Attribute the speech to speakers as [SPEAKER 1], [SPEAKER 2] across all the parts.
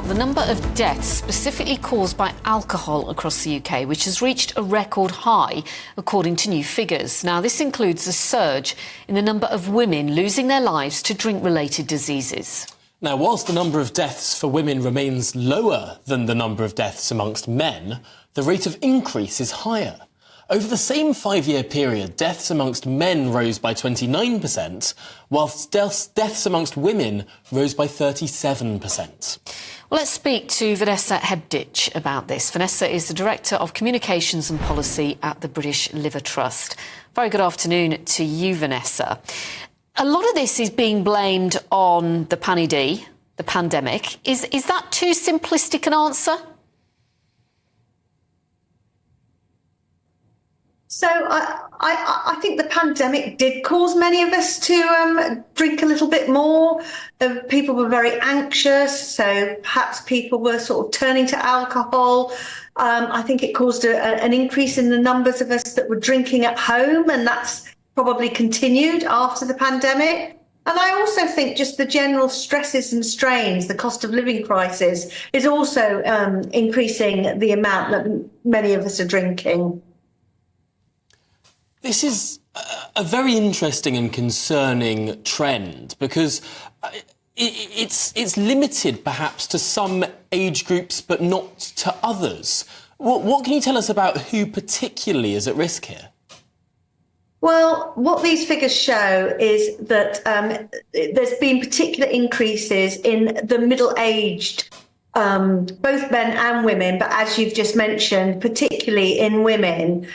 [SPEAKER 1] the number of deaths specifically caused by alcohol across the UK, which has reached a record high, according to new figures. Now, this includes a surge in the number of women losing their lives to drink-related diseases.
[SPEAKER 2] Now, whilst the number of deaths for women remains lower than the number of deaths amongst men, the rate of increase is higher. Over the same 5-year period, deaths amongst men rose by 29%, whilst deaths amongst women rose by 37%.
[SPEAKER 1] Well, let's speak to Vanessa Hebditch about this. Vanessa is the Director of Communications and Policy at the British Liver Trust. Very good afternoon to you, Vanessa. A lot of this is being blamed on the the pandemic. Is that too simplistic an answer?
[SPEAKER 3] So I think the pandemic did cause many of us to drink a little bit more. People were very anxious, so perhaps people were sort of turning to alcohol. I think it caused an increase in the numbers of us that were drinking at home, and that's probably continued after the pandemic. And I also think just the general stresses and strains, the cost of living crisis, is also increasing the amount that many of us are drinking.
[SPEAKER 2] This is a very interesting and concerning trend because it's limited perhaps to some age groups but not to others. What can you tell us about who particularly is at risk here?
[SPEAKER 3] Well, what these figures show is that there's been particular increases in the middle-aged, both men and women, but as you've just mentioned, particularly in women.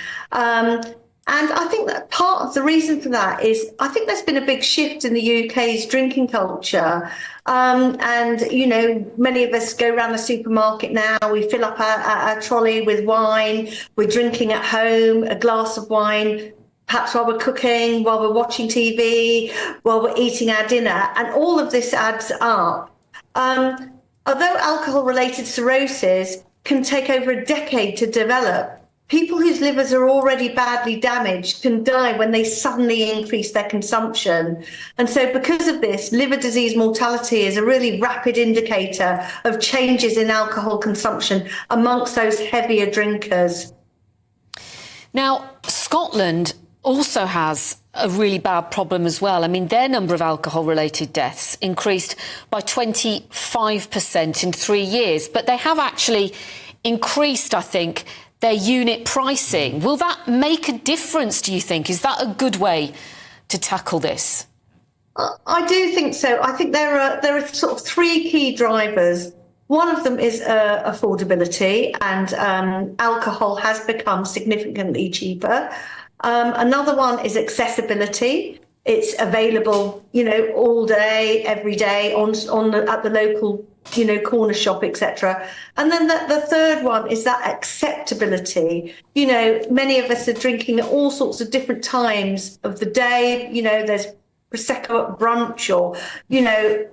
[SPEAKER 3] And I think that part of the reason for that is I think there's been a big shift in the UK's drinking culture. And, you know, many of us go around the supermarket now, we fill up our trolley with wine, we're drinking at home, a glass of wine, perhaps while we're cooking, while we're watching TV, while we're eating our dinner. And all of this adds up. Although alcohol-related cirrhosis can take over a decade to develop, people whose livers are already badly damaged can die when they suddenly increase their consumption. And so because of this, liver disease mortality is a really rapid indicator of changes in alcohol consumption amongst those heavier drinkers.
[SPEAKER 1] Now, Scotland also has a really bad problem as well. I mean, their number of alcohol-related deaths increased by 25% in 3 years, but they have actually increased, I think, their unit pricing. Will that make a difference, do you think? Is that a good way to tackle this?
[SPEAKER 3] I do think so. I think there are sort of three key drivers. One of them is affordability, and alcohol has become significantly cheaper. Another one is accessibility. It's available, you know, all day, every day at the local, you know, corner shop, etc. And then the third one is that acceptability. You know, many of us are drinking at all sorts of different times of the day. You know, there's Prosecco at brunch, or, you know,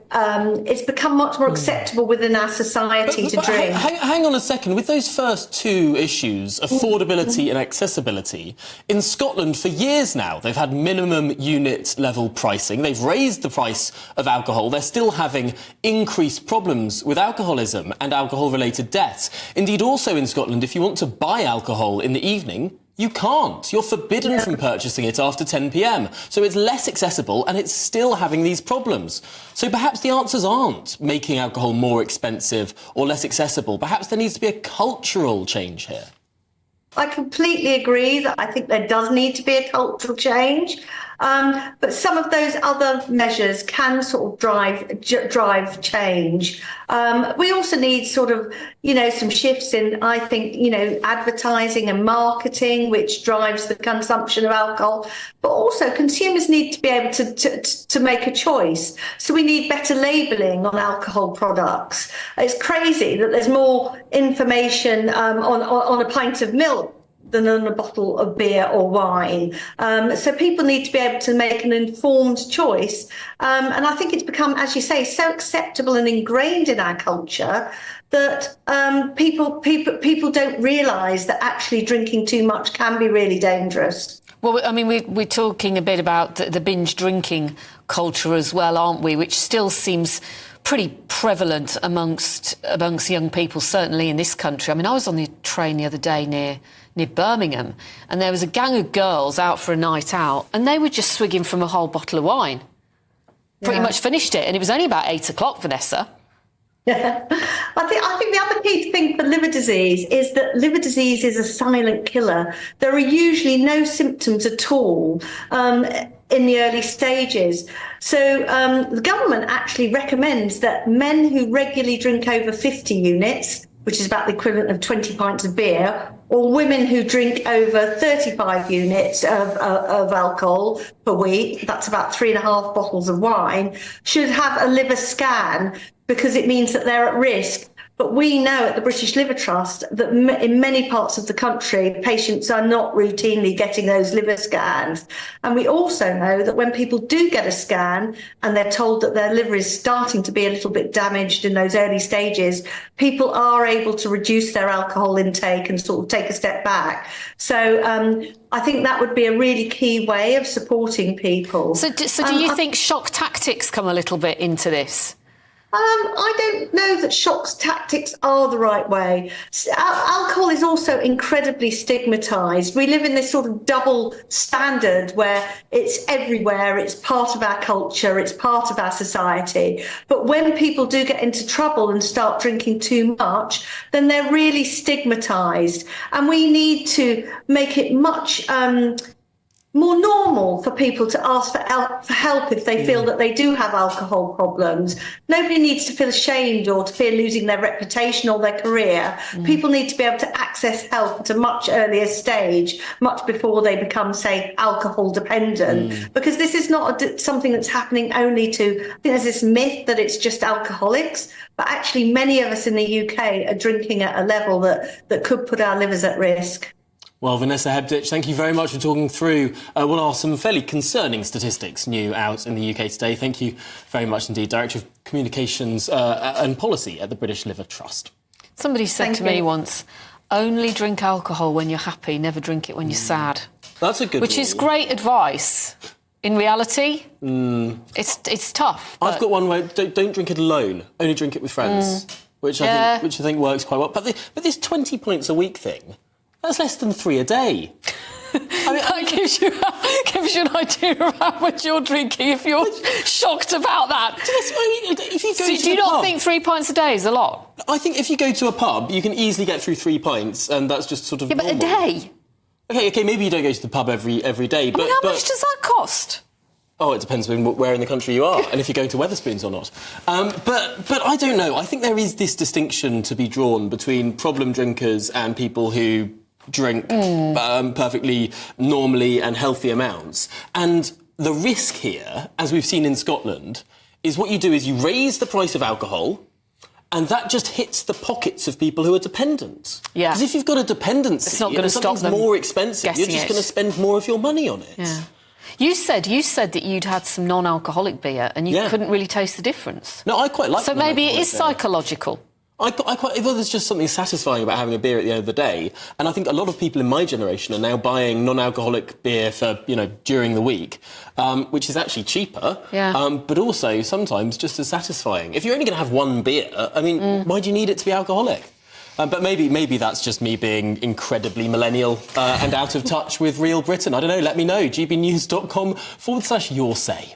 [SPEAKER 3] it's become much more acceptable within our society to drink.
[SPEAKER 2] Hang on a second. With those first two issues, affordability and accessibility, in Scotland for years now, they've had minimum unit level pricing. They've raised the price of alcohol. They're still having increased problems with alcoholism and alcohol-related deaths. Indeed, also in Scotland, if you want to buy alcohol in the evening, you can't. You're forbidden from purchasing it after 10 p.m. So it's less accessible and it's still having these problems. So perhaps the answers aren't making alcohol more expensive or less accessible. Perhaps there needs to be a cultural change here.
[SPEAKER 3] I completely agree that I think there does need to be a cultural change. But some of those other measures can sort of drive change. We also need sort of, you know, some shifts in, I think, you know, advertising and marketing, which drives the consumption of alcohol. But also consumers need to be able to make a choice. So we need better labelling on alcohol products. It's crazy that there's more information on a pint of milk than on a bottle of beer or wine. So people need to be able to make an informed choice. And I think it's become, as you say, so acceptable and ingrained in our culture that people don't realise that actually drinking too much can be really dangerous.
[SPEAKER 1] Well, I mean, we're talking a bit about the binge drinking culture as well, aren't we? Which still seems pretty prevalent amongst young people, certainly in this country. I mean, I was on the train the other day near Birmingham, and there was a gang of girls out for a night out, and they were just swigging from a whole bottle of wine. Pretty much finished it, and it was only about 8 o'clock, Vanessa.
[SPEAKER 3] Yeah. I think the other key thing for liver disease is that liver disease is a silent killer. There are usually no symptoms at all in the early stages. So the government actually recommends that men who regularly drink over 50 units, which is about the equivalent of 20 pints of beer, or women who drink over 35 units of alcohol per week, that's about 3.5 bottles of wine, should have a liver scan, because it means that they're at risk. But we know at the British Liver Trust that in many parts of the country, patients are not routinely getting those liver scans. And we also know that when people do get a scan and they're told that their liver is starting to be a little bit damaged in those early stages, people are able to reduce their alcohol intake and sort of take a step back. So I think that would be a really key way of supporting people.
[SPEAKER 1] So do you think shock tactics come a little bit into this?
[SPEAKER 3] I don't know that shock tactics are the right way. Alcohol is also incredibly stigmatised. We live in this sort of double standard where it's everywhere, it's part of our culture, it's part of our society. But when people do get into trouble and start drinking too much, then they're really stigmatised. And we need to make it much more normal for people to ask for help if they feel that they do have alcohol problems. Nobody needs to feel ashamed or to fear losing their reputation or their career. People need to be able to access help at a much earlier stage, much before they become, say, alcohol dependent, because this is not something that's happening only to, I think there's this myth that it's just alcoholics, but actually many of us in the UK are drinking at a level that could put our livers at risk.
[SPEAKER 2] Well, Vanessa Hebditch, thank you very much for talking through what are some fairly concerning statistics new out in the UK today. Thank you very much indeed. Director of Communications and Policy at the British Liver Trust.
[SPEAKER 1] Somebody said to me once, only drink alcohol when you're happy, never drink it when you're sad.
[SPEAKER 2] That's a good
[SPEAKER 1] Which
[SPEAKER 2] rule.
[SPEAKER 1] is great advice. In reality, it's tough.
[SPEAKER 2] I've got one where don't drink it alone, only drink it with friends, which I think works quite well. But this 20 pints a week thing, that's less than 3 a day.
[SPEAKER 1] That gives you an idea of how much you're drinking if you're shocked about that.
[SPEAKER 2] If you go
[SPEAKER 1] So
[SPEAKER 2] to
[SPEAKER 1] do you
[SPEAKER 2] the
[SPEAKER 1] not
[SPEAKER 2] pub,
[SPEAKER 1] think 3 pints a day is a lot?
[SPEAKER 2] I think if you go to a pub, you can easily get through 3 pints, and that's just sort of
[SPEAKER 1] Yeah, but
[SPEAKER 2] normal.
[SPEAKER 1] a day?
[SPEAKER 2] Okay, maybe you don't go to the pub every day, but...
[SPEAKER 1] How much does that cost?
[SPEAKER 2] Oh, it depends on where in the country you are and if you're going to Wetherspoons or not. But I don't know. I think there is this distinction to be drawn between problem drinkers and people who drink perfectly normally and healthy amounts. And the risk here, as we've seen in Scotland, is what you do is you raise the price of alcohol, and that just hits the pockets of people who are dependent.
[SPEAKER 1] Yeah.
[SPEAKER 2] Because if you've got a dependency,
[SPEAKER 1] it's not going to stop them
[SPEAKER 2] more expensive, you're just going to spend more of your money on it.
[SPEAKER 1] Yeah. You said that you'd had some non-alcoholic beer and you couldn't really taste the difference.
[SPEAKER 2] No, I quite like.
[SPEAKER 1] So maybe it is psychological.
[SPEAKER 2] There's just something satisfying about having a beer at the end of the day, and I think a lot of people in my generation are now buying non-alcoholic beer for during the week, which is actually cheaper, but also sometimes just as satisfying. If you're only going to have one beer, I mean, why do you need it to be alcoholic? But maybe that's just me being incredibly millennial and out of touch with real Britain. I don't know. Let me know. gbnews.com/your say.